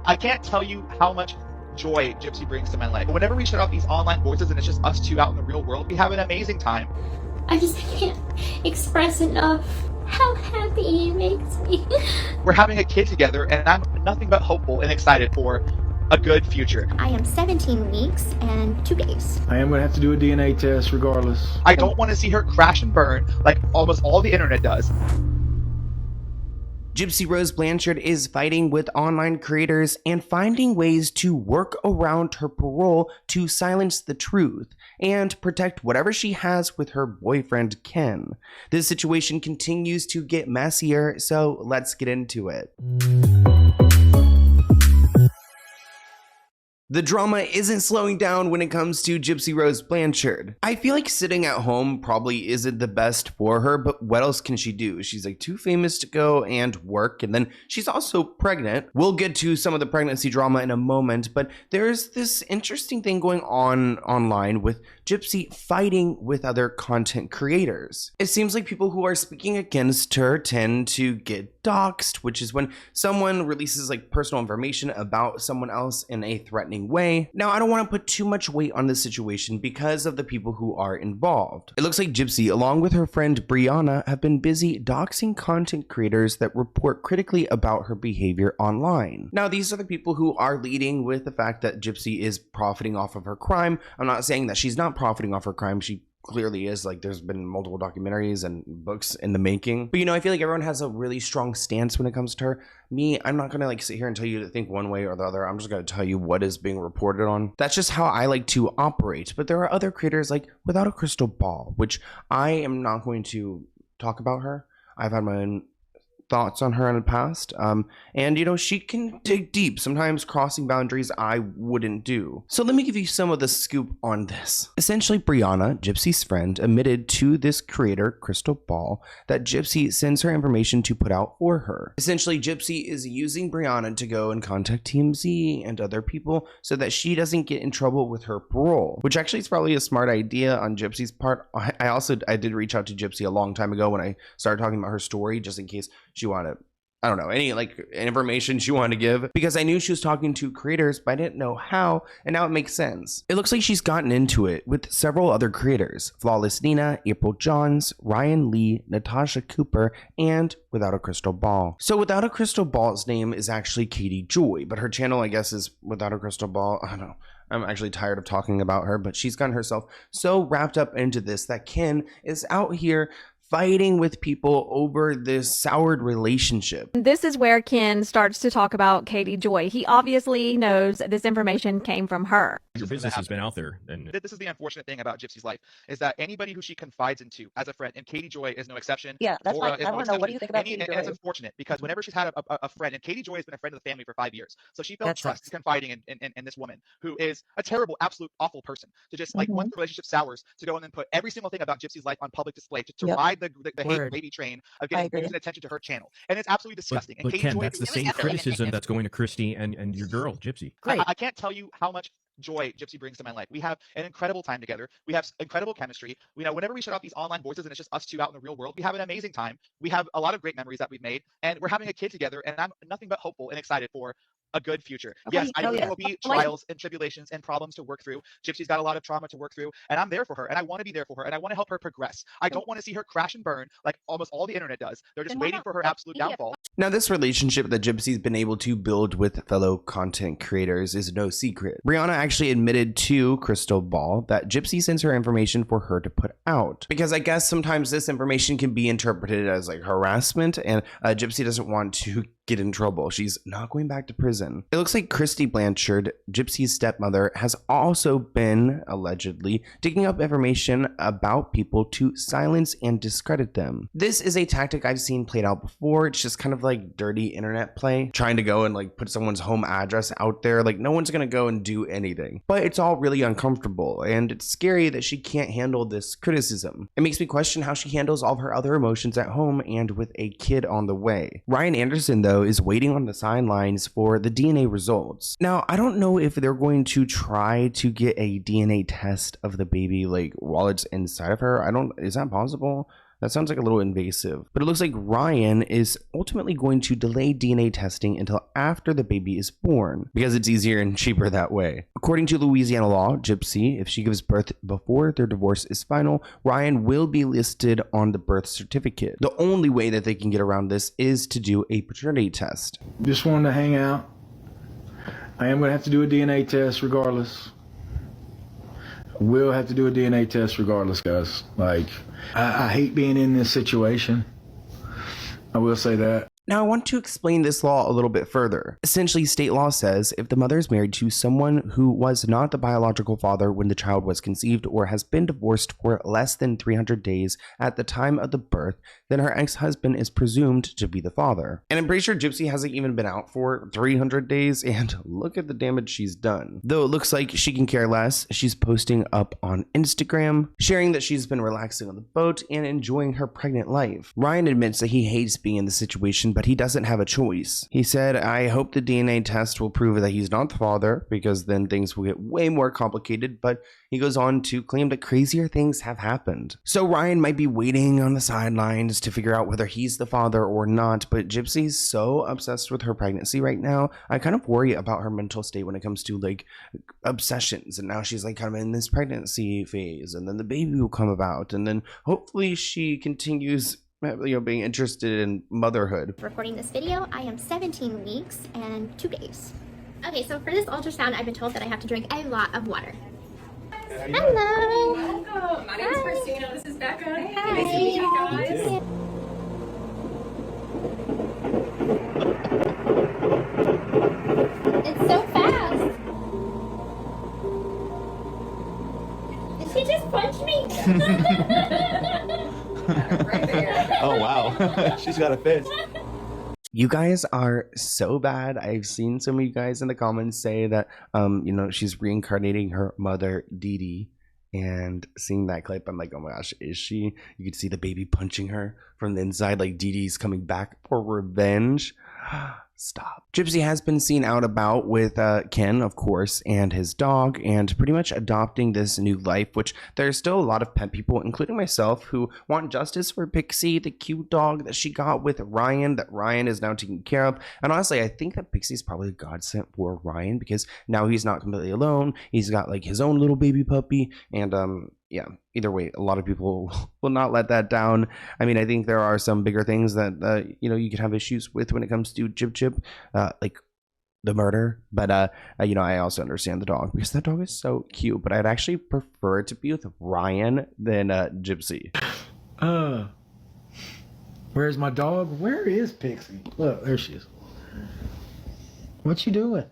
I can't tell you how much joy Gypsy brings to my life. But whenever we shut off these online voices and it's just us two out in the real world, we have an amazing time. I just can't express enough how happy he makes me. We're having a kid together, and I'm nothing but hopeful and excited for a good future. I am 17 weeks and 2 days. I am going to have to do a DNA test regardless. I don't want to see her crash and burn like almost all the internet does. Gypsy Rose Blanchard is fighting with online creators and finding ways to work around her parole to silence the truth and protect whatever she has with her boyfriend Ken. This situation continues to get messier, so let's get into it. The drama isn't slowing down when it comes to Gypsy Rose Blanchard. I feel like sitting at home probably isn't the best for her, but what else can she do? She's like too famous to go and work, and then she's also pregnant. We'll get to some of the pregnancy drama in a moment, but there's this interesting thing going on online with Gypsy fighting with other content creators. It seems like people who are speaking against her tend to get doxxed, which is when someone releases like personal information about someone else in a threatening way. Now, I don't want to put too much weight on this situation because of the people who are involved. It looks like Gypsy, along with her friend Brianna, have been busy doxing content creators that report critically about her behavior online. Now, these are the people who are leading with the fact that Gypsy is profiting off of her crime. I'm not saying that she's not profiting off her crime. She clearly is. Like, there's been multiple documentaries and books in the making, but you know, I feel like everyone has a really strong stance when it comes to her. Me, I'm not gonna like sit here and tell you to think one way or the other. I'm just gonna tell you what is being reported on. That's just how I like to operate. But there are other creators like Without a Crystal Ball, which I am not going to talk about her. I've had my own thoughts on her in the past, and you know, she can dig deep, sometimes crossing boundaries I wouldn't do. So let me give you some of the scoop on this. Essentially, Brianna, Gypsy's friend, admitted to this creator, Crystal Ball, that Gypsy sends her information to put out for her. Essentially, Gypsy is using Brianna to go and contact TMZ and other people so that she doesn't get in trouble with her parole, which actually is probably a smart idea on Gypsy's part. I did reach out to Gypsy a long time ago when I started talking about her story, just in case she wanted, I don't know, any like information she wanted to give, because I knew she was talking to creators, but I didn't know how, and now it makes sense. It looks like she's gotten into it with several other creators: Flawless Nina, April Johns, Ryan Lee, Natasha Cooper, and Without a Crystal Ball. So Without a Crystal Ball's name is actually Katie Joy, but her channel, I guess, is Without a Crystal Ball. I don't know. I'm actually tired of talking about her, but she's gotten herself so wrapped up into this that Ken is out here fighting with people over this soured relationship. This is where Ken starts to talk about Katie Joy. He obviously knows this information came from her. Your business has been out there. And this is the unfortunate thing about Gypsy's life, is that anybody who she confides into as a friend, and Katie Joy is no exception. Yeah, that's Laura fine. is I no want to know, what do exception. you think about Katie And Joy? it's unfortunate because whenever she's had a friend, and Katie Joy has been a friend of the family for 5 years, so she felt That trust sucks. confiding in this woman who is a terrible, absolute awful person, to just like once the relationship sours, to go and then put every single thing about Gypsy's life on public display, to Yep. ride the hate Word. baby train of I getting agree. views and attention to her channel, and it's absolutely disgusting. but And Katie Ken, Joy, that's the same criticism that's going to Christy and your girl, Gypsy. Great. I can't tell you how much joy Gypsy brings to my life. We have an incredible time together. We have incredible chemistry. We know whenever we shut off these online voices and it's just us two out in the real world, we have an amazing time. We have a lot of great memories that we've made, and we're having a kid together, and I'm nothing but hopeful and excited for a good future. Okay, Yes, I know hell there yeah. will be Like- trials and tribulations and problems to work through. Gypsy's got a lot of trauma to work through, and I'm there for her, and I want to be there for her, and I want to help her progress. I don't want to see her crash and burn like almost all the internet does. They're just Then why waiting not? for her absolute downfall. Now, this relationship that Gypsy's been able to build with fellow content creators is no secret. Brianna actually admitted to Crystal Ball that Gypsy sends her information for her to put out, because I guess sometimes this information can be interpreted as like harassment, and Gypsy doesn't want to get in trouble. She's not going back to prison. It looks like Christy Blanchard, Gypsy's stepmother, has also been allegedly digging up information about people to silence and discredit them. This is a tactic I've seen played out before. It's just kind of like dirty internet play, trying to go and like put someone's home address out there. Like, no one's gonna go and do anything, but it's all really uncomfortable, and it's scary that she can't handle this criticism. It makes me question how she handles all of her other emotions at home and with a kid on the way. Ryan Anderson, though, is waiting on the sidelines for the DNA results. Now, I don't know if they're going to try to get a DNA test of the baby like while it's inside of her. Is that possible? That sounds like a little invasive. But it looks like Ryan is ultimately going to delay DNA testing until after the baby is born because it's easier and cheaper that way. According to Louisiana law, Gypsy, if she gives birth before their divorce is final, Ryan will be listed on the birth certificate. The only way that they can get around this is to do a paternity test. Just wanted to hang out. I am going to have to do a DNA test regardless. We'll have to do a DNA test regardless, guys. Like, I hate being in this situation. I will say that. Now, I want to explain this law a little bit further. Essentially, state law says if the mother is married to someone who was not the biological father when the child was conceived or has been divorced for less than 300 days at the time of the birth, then her ex-husband is presumed to be the father. And I'm pretty sure Gypsy hasn't even been out for 300 days, and look at the damage she's done. Though it looks like she can care less, she's posting up on Instagram, sharing that she's been relaxing on the boat and enjoying her pregnant life. Ryan admits that he hates being in the situation, but he doesn't have a choice. He said, I hope the DNA test will prove that he's not the father, because then things will get way more complicated, but he goes on to claim that crazier things have happened. So Ryan might be waiting on the sidelines to figure out whether he's the father or not, but Gypsy's so obsessed with her pregnancy right now, I kind of worry about her mental state when it comes to like obsessions. And now she's like kind of in this pregnancy phase, and then the baby will come about, and then hopefully she continues being interested in motherhood. Recording this video, I am 17 weeks and 2 days. Okay, so for this ultrasound, I've been told that I have to drink a lot of water. Hello. Welcome. My name is Christina. This is Becca. Hi. Nice to meet you guys. It's so fast. Did she just punch me? Right there. Oh wow, she's got a fist. You guys are so bad. I've seen some of you guys in the comments say that she's reincarnating her mother Dee Dee, and seeing that clip I'm like, oh my gosh, is she? You could see the baby punching her from the inside, like Dee Dee's coming back for revenge. Stop. Gypsy has been seen out about with Ken, of course, and his dog, and pretty much adopting this new life, which there's still a lot of pet people, including myself, who want justice for Pixie, the cute dog that she got with Ryan, that Ryan is now taking care of. And honestly, I think that Pixie's probably a godsend for Ryan, because now he's not completely alone. He's got like his own little baby puppy, and yeah, either way, a lot of people will not let that down. I mean, I think there are some bigger things that you could have issues with when it comes to Chip, like the murder. But I also understand the dog, because that dog is so cute. But I'd actually prefer to be with Ryan than Gypsy. Where's my dog? Where is Pixie? Look, there she is. What you doing?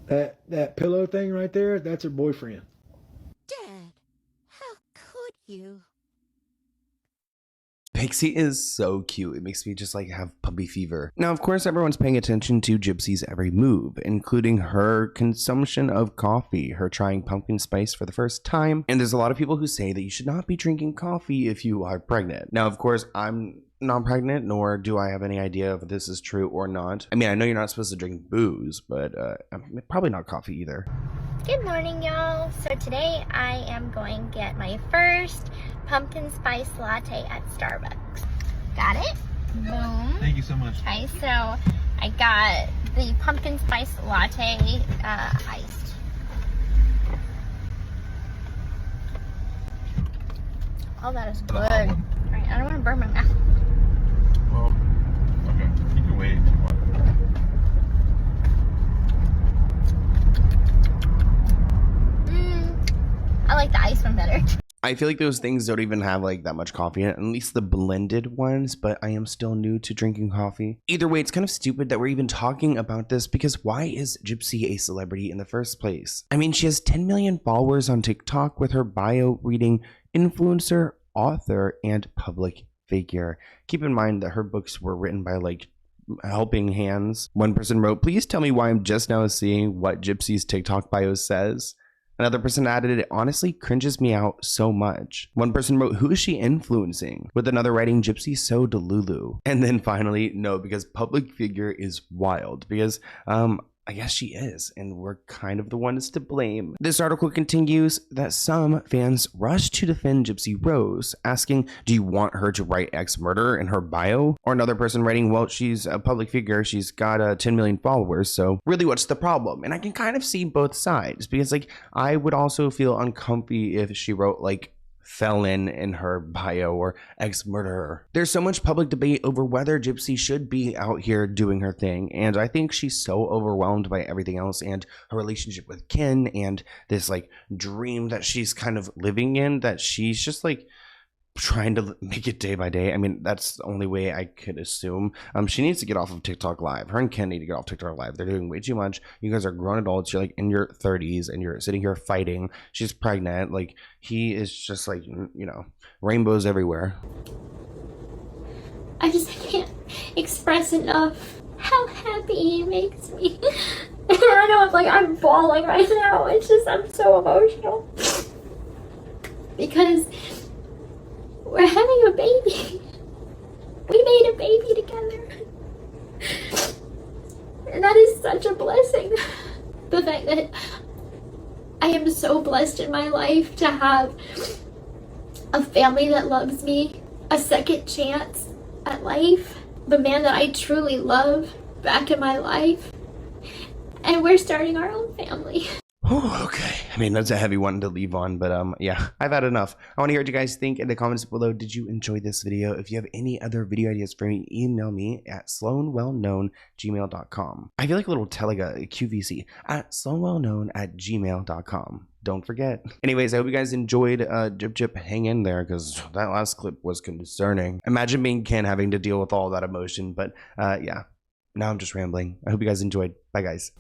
That pillow thing right there, that's her boyfriend. Dad, how could you? Pixie is so cute. It makes me just like have puppy fever. Now, of course, everyone's paying attention to Gypsy's every move, including her consumption of coffee, her trying pumpkin spice for the first time. And there's a lot of people who say that you should not be drinking coffee if you are pregnant. Now, of course, I'm not pregnant, nor do I have any idea if this is true or not. I mean, I know you're not supposed to drink booze, but probably not coffee either. Good morning, y'all. So today I am going to get my first pumpkin spice latte at Starbucks. Got it? Boom. Thank you so much. Okay, so I got the pumpkin spice latte iced. Oh, that is good. All right, I don't want to burn my mouth. Well, okay, you can wait. I like the ice one better. I feel like those things don't even have like that much coffee in it, at least the blended ones, but I am still new to drinking coffee. Either way, it's kind of stupid that we're even talking about this, because why is Gypsy a celebrity in the first place? I mean, she has 10 million followers on TikTok, with her bio reading influencer, author, and public figure. Keep in mind that her books were written by like helping hands. One person wrote, "Please tell me why I'm just now seeing what Gypsy's TikTok bio says." Another person added, "It honestly cringes me out so much." One person wrote, "Who is she influencing?" With another writing, "Gypsy so delulu." And then finally, no, because public figure is wild, because I I guess she is, and we're kind of the ones to blame. This article continues that some fans rushed to defend Gypsy Rose, asking, do you want her to write ex-murderer in her bio? Or another person writing, well, she's a public figure, she's got 10 million followers, so really what's the problem? And I can kind of see both sides, because like I would also feel uncomfy if she wrote like felon in her bio or ex-murderer. There's so much public debate over whether Gypsy should be out here doing her thing, and I think she's so overwhelmed by everything else and her relationship with Ken and this like dream that she's kind of living in, that she's just like trying to make it day by day. I mean, that's the only way I could assume. She needs to get off of TikTok Live. Her and Ken need to get off TikTok Live. They're doing way too much. You guys are grown adults. You're like in your 30s and you're sitting here fighting. She's pregnant. Like, he is just like, you know, rainbows everywhere. I just can't express enough how happy he makes me. And I know I'm bawling right now. It's just, I'm so emotional. Because we're having a baby. We made a baby together. And that is such a blessing. The fact that I am so blessed in my life to have a family that loves me, a second chance at life, the man that I truly love back in my life, and we're starting our own family. Oh, okay. I mean, that's a heavy one to leave on, but yeah, I've had enough. I want to hear what you guys think in the comments below. Did you enjoy this video? If you have any other video ideas for me, email me at SloanWellKnown@gmail.com. I feel like a little Telega QVC at SloanWellKnown@gmail.com. Don't forget. Anyways, I hope you guys enjoyed Gyp. Hang in there, because that last clip was concerning. Imagine being Ken having to deal with all that emotion, but yeah, now I'm just rambling. I hope you guys enjoyed. Bye, guys.